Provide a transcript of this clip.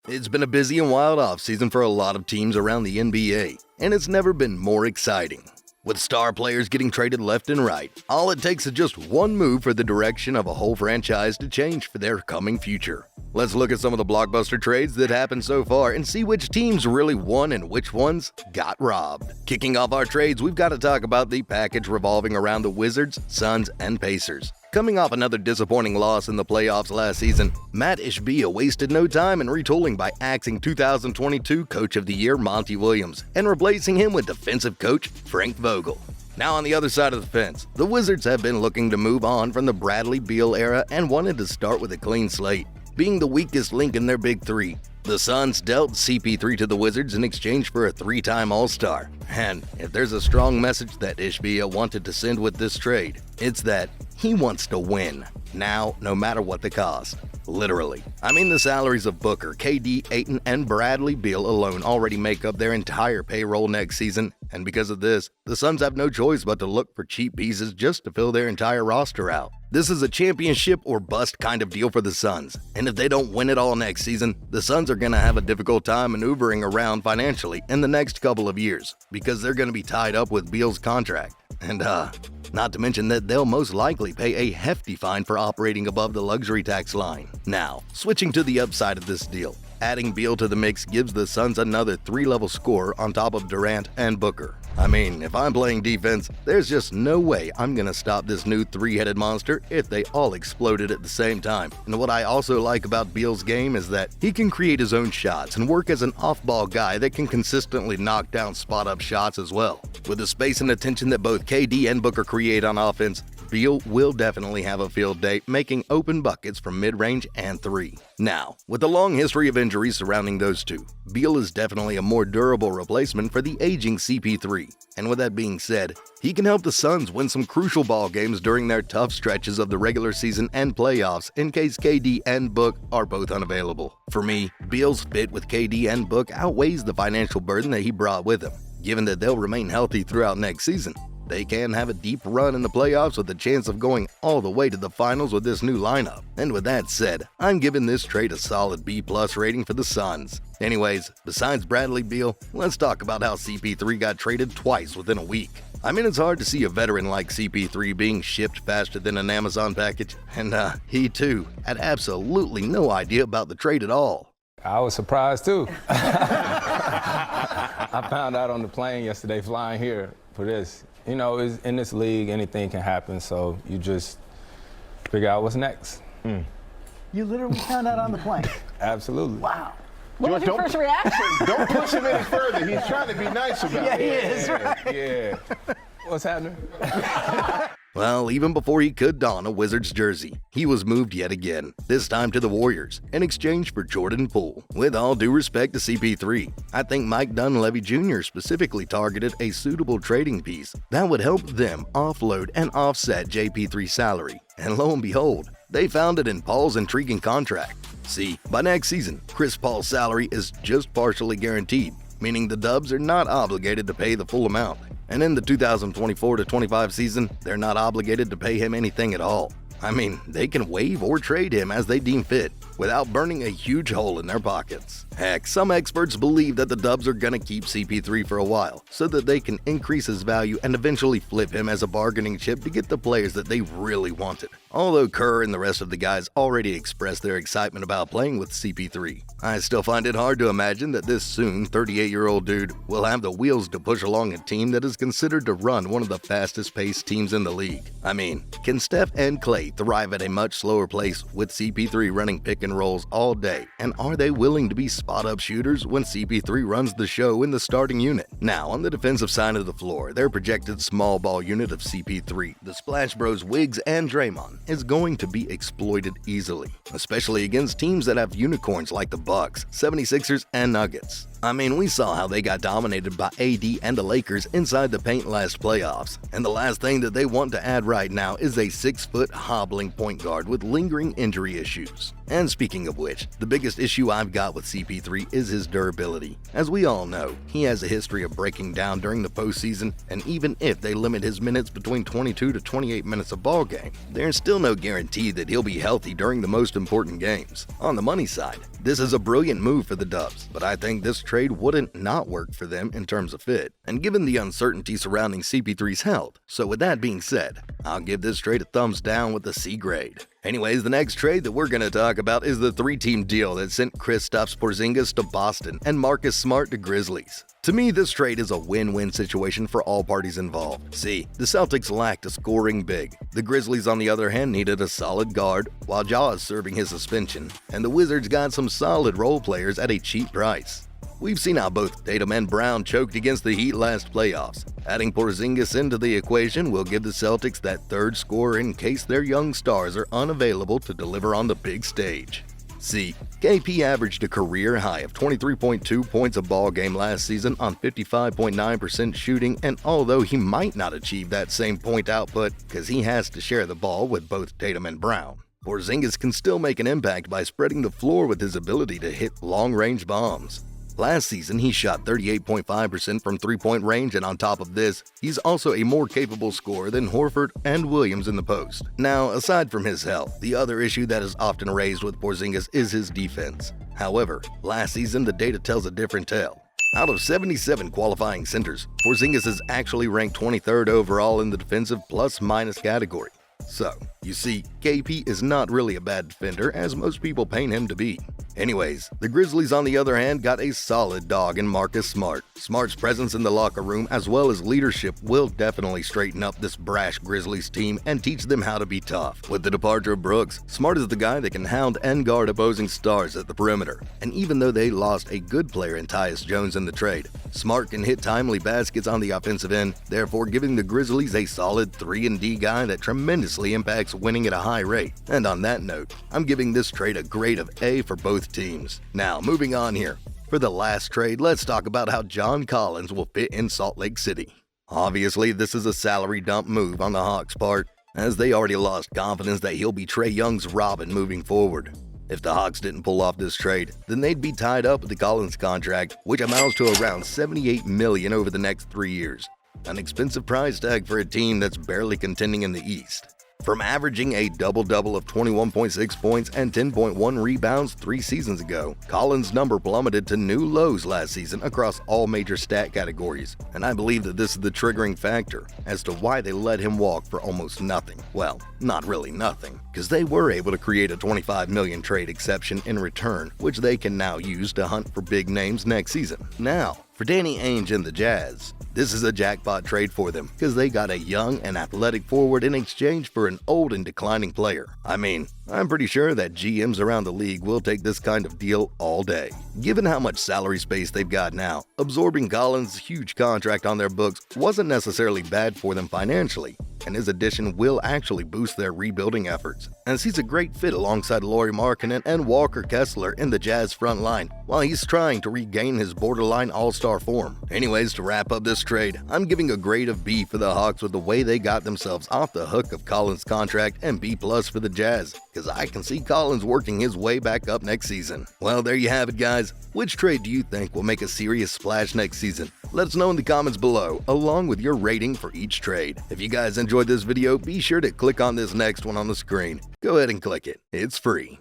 It's been a busy and wild offseason for a lot of teams around the NBA, and it's never been more exciting. With star players getting traded left and right, all it takes is just one move for the direction of a whole franchise to change for their coming future. Let's look at some of the blockbuster trades that happened so far and see which teams really won and which ones got robbed. Kicking off our trades, we've got to talk about the package revolving around the Wizards, Suns, and Pacers. Coming off another disappointing loss in the playoffs last season, Matt Ishbia wasted no time in retooling by axing 2022 Coach of the Year Monty Williams and replacing him with defensive coach Frank Vogel. Now on the other side of the fence, the Wizards have been looking to move on from the Bradley Beal era and wanted to start with a clean slate, being the weakest link in their big three. The Suns dealt CP3 to the Wizards in exchange for a three-time All-Star. And if there's a strong message that Ishbia wanted to send with this trade, it's that he wants to win, now no matter what the cost. Literally. I mean, the salaries of Booker, KD, Ayton, and Bradley Beal alone already make up their entire payroll next season, and because of this, the Suns have no choice but to look for cheap pieces just to fill their entire roster out. This is a championship or bust kind of deal for the Suns, and if they don't win it all next season, the Suns are going to have a difficult time maneuvering around financially in the next couple of years, because they're going to be tied up with Beal's contract. And not to mention that they'll most likely pay a hefty fine for operating above the luxury tax line. Now, switching to the upside of this deal, adding Beal to the mix gives the Suns another three-level scorer on top of Durant and Booker. I mean, if I'm playing defense, there's just no way I'm gonna stop this new three-headed monster if they all exploded at the same time. And what I also like about Beal's game is that he can create his own shots and work as an off-ball guy that can consistently knock down spot-up shots as well. With the space and attention that both KD and Booker create on offense, Beal will definitely have a field day making open buckets from mid-range and three. Now, with a long history of injuries surrounding those two, Beal is definitely a more durable replacement for the aging CP3. And with that being said, he can help the Suns win some crucial ball games during their tough stretches of the regular season and playoffs in case KD and Book are both unavailable. For me, Beal's fit with KD and Book outweighs the financial burden that he brought with him. Given that they'll remain healthy throughout next season, they can have a deep run in the playoffs with a chance of going all the way to the finals with this new lineup. And with that said, I'm giving this trade a solid B+ rating for the Suns. Anyways, besides Bradley Beal, let's talk about how CP3 got traded twice within a week. I mean, it's hard to see a veteran like CP3 being shipped faster than an Amazon package, and he too had absolutely no idea about the trade at all. I was surprised too. I found out on the plane yesterday flying here for this. You know, in this league, anything can happen, so you just figure out what's next. You literally found out on the plane? Absolutely. Wow. What was your first reaction? Don't push him any further. He's trying to be nice about it. Yeah, he is, right? Yeah. What's happening? Well, even before he could don a Wizards jersey, he was moved yet again, this time to the Warriors, in exchange for Jordan Poole. With all due respect to CP3, I think Mike Dunleavy Jr. specifically targeted a suitable trading piece that would help them offload and offset JP3's salary. And lo and behold, they found it in Paul's intriguing contract. See, by next season, Chris Paul's salary is just partially guaranteed, meaning the Dubs are not obligated to pay the full amount. And in the 2024-25 season, they're not obligated to pay him anything at all. I mean, they can waive or trade him as they deem fit, without burning a huge hole in their pockets. Heck, some experts believe that the Dubs are gonna keep CP3 for a while, so that they can increase his value and eventually flip him as a bargaining chip to get the players that they really wanted. Although Kerr and the rest of the guys already expressed their excitement about playing with CP3, I still find it hard to imagine that this soon 38-year-old dude will have the wheels to push along a team that is considered to run one of the fastest-paced teams in the league. I mean, can Steph and Klay thrive at a much slower pace with CP3 running pick and rolls all day, and are they willing to be spot-up shooters when CP3 runs the show in the starting unit? Now, on the defensive side of the floor, their projected small ball unit of CP3, the Splash Bros Wiggs and Draymond, is going to be exploited easily, especially against teams that have unicorns like the Bucks, 76ers, and Nuggets. I mean, we saw how they got dominated by AD and the Lakers inside the paint last playoffs, and the last thing that they want to add right now is a 6-foot hobbling point guard with lingering injury issues. And speaking of which, the biggest issue I've got with CP3 is his durability. As we all know, he has a history of breaking down during the postseason, and even if they limit his minutes between 22 to 28 minutes a ball game, they're still still no guarantee that he'll be healthy during the most important games. On the money side, this is a brilliant move for the Dubs, but I think this trade wouldn't not work for them in terms of fit, and given the uncertainty surrounding CP3's health. So with that being said, I'll give this trade a thumbs down with a C grade. Anyways, the next trade that we're going to talk about is the 3-team deal that sent Kristaps Porzingis to Boston and Marcus Smart to Grizzlies. To me, this trade is a win-win situation for all parties involved. See, the Celtics lacked a scoring big. The Grizzlies, on the other hand, needed a solid guard, while Ja is serving his suspension, and the Wizards got some solid role players at a cheap price. We've seen how both Tatum and Brown choked against the Heat last playoffs. Adding Porzingis into the equation will give the Celtics that third scorer in case their young stars are unavailable to deliver on the big stage. See, KP averaged a career high of 23.2 points a ball game last season on 55.9% shooting, and although he might not achieve that same point output because he has to share the ball with both Tatum and Brown, Porzingis can still make an impact by spreading the floor with his ability to hit long-range bombs. Last season, he shot 38.5% from three-point range, and on top of this, he's also a more capable scorer than Horford and Williams in the post. Now, aside from his health, the other issue that is often raised with Porzingis is his defense. However, last season, the data tells a different tale. Out of 77 qualifying centers, Porzingis is actually ranked 23rd overall in the defensive plus-minus category. So, you see, KP is not really a bad defender as most people paint him to be. Anyways, the Grizzlies on the other hand got a solid dog in Marcus Smart. Smart's presence in the locker room as well as leadership will definitely straighten up this brash Grizzlies team and teach them how to be tough. With the departure of Brooks, Smart is the guy that can hound and guard opposing stars at the perimeter. And even though they lost a good player in Tyus Jones in the trade, Smart can hit timely baskets on the offensive end, therefore giving the Grizzlies a solid 3-and-D guy that tremendously impacts winning at a high rate. And on that note, I'm giving this trade a grade of A for both teams. Now, moving on here. For the last trade, let's talk about how John Collins will fit in Salt Lake City. Obviously, this is a salary dump move on the Hawks' part, as they already lost confidence that he'll be Trae Young's Robin moving forward. If the Hawks didn't pull off this trade, then they'd be tied up with the Collins contract, which amounts to around $78 million over the next 3 years. An expensive price tag for a team that's barely contending in the East. From averaging a double-double of 21.6 points and 10.1 rebounds 3 seasons ago, Collins' number plummeted to new lows last season across all major stat categories, and I believe that this is the triggering factor as to why they let him walk for almost nothing. Well, not really nothing, because they were able to create a $25 million trade exception in return, which they can now use to hunt for big names next season. Now, for Danny Ainge and the Jazz, this is a jackpot trade for them because they got a young and athletic forward in exchange for an old and declining player. I mean, I'm pretty sure that GMs around the league will take this kind of deal all day. Given how much salary space they've got now, absorbing Collins' huge contract on their books wasn't necessarily bad for them financially, and his addition will actually boost their rebuilding efforts, as he's a great fit alongside Lauri Markkanen and Walker Kessler in the Jazz front line, while he's trying to regain his borderline all-star form. Anyways, to wrap up this trade, I'm giving a grade of B for the Hawks with the way they got themselves off the hook of Collins' contract, and B+ for the Jazz, because I can see Collins working his way back up next season. Well, there you have it, guys. Which trade do you think will make a serious splash next season? Let us know in the comments below, along with your rating for each trade. If you guys enjoyed this video, be sure to click on this next one on the screen. Go ahead and click it. It's free.